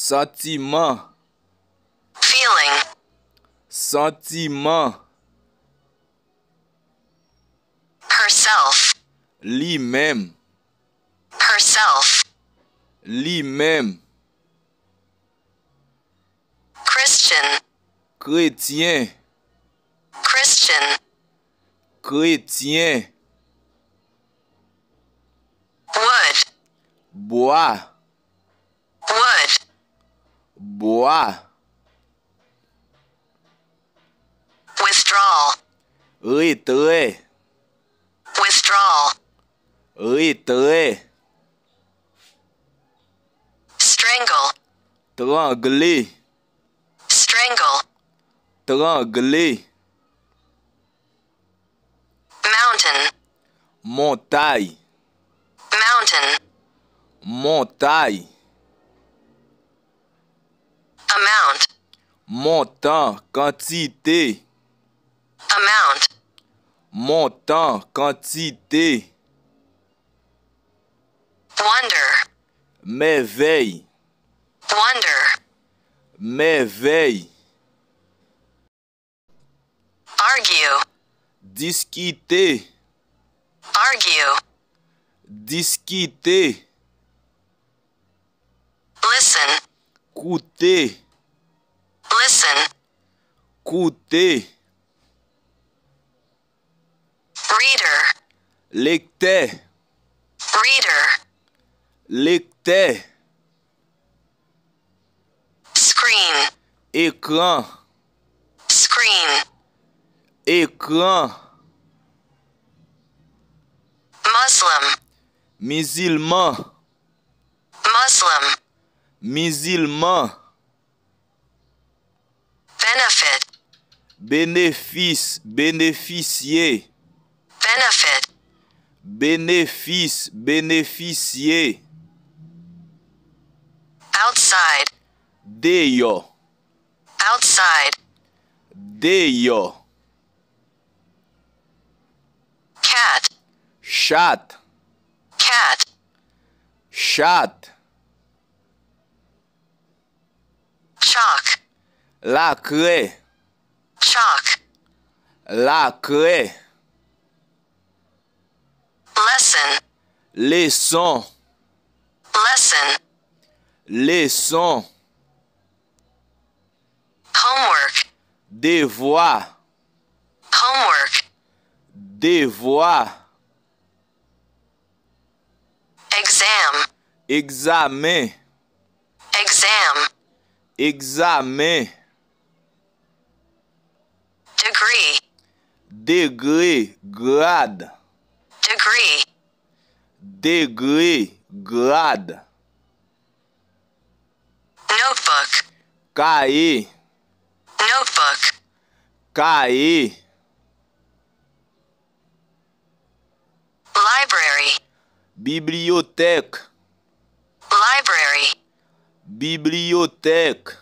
Sentiment. Feeling. Sentiment. Herself. Lui-même. Herself. Lui-même. Christian. Chrétien. Christian. Chrétien. Wood. Bois. Wood. Bois. Withdrawal. Retrait. Withdrawal. Retrait. Strangle. Trangler. Strangle. Trangler. Mountain. Montagne. Mountain. Montagne. Amount. Montant, quantité. Amount. Montant, quantité. Wonder. Merveille. Wonder. Merveille. Argue. Discuter. Argue. Discuter. Listen. Coûter. Listen. Coûter. Reader. Lecteur. Reader. Lecteur. Screen. Écran. Screen. Écran. Muslim. Musulman. Muslim. Musulman. Benefit. Bénéfice. Bénéficier. Benefit. Bénéfice. Bénéficier. Outside. Dehors. Outside. Dehors. Cat. Chat. Cat. Chat. Chalk. La craie. Chalk. La craie. Lesson. Leçon. Lesson. Leçon. Homework. Devoir. Homework. Devoir. Exam. Examen. Exam. Examen. Degree. Degré. Grade. Degree. Degré. Grade. Notebook. Cahier. Notebook. Cahier. Library. Bibliothèque. Library. Bibliothèque.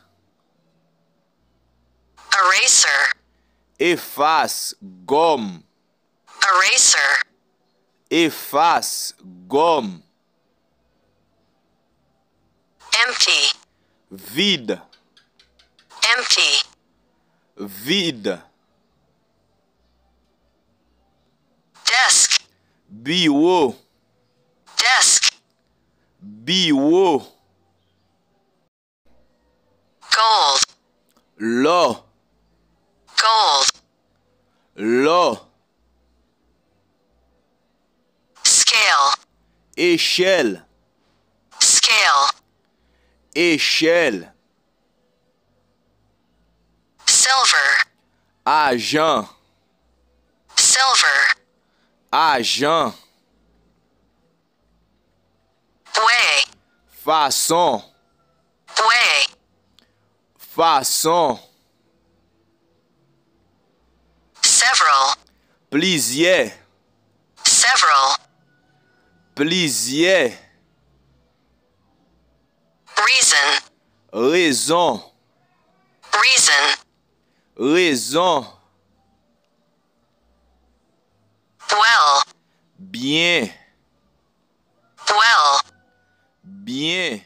Eraser. Efface. Gomme. Eraser. Efface. Gomme. Empty. Vide. Empty. Vide. Desk. Bureau. Desk. Bureau. Gold. L'or. Gold. L'or. Scale. Échelle. Scale. Échelle. Silver. Agent. Silver. Agent. Way. Façon. Way. Façon. Several. Plusieurs. Several. Plusieurs. Reason. Raison. Reason. Raison. Well. Bien. Well. Bien.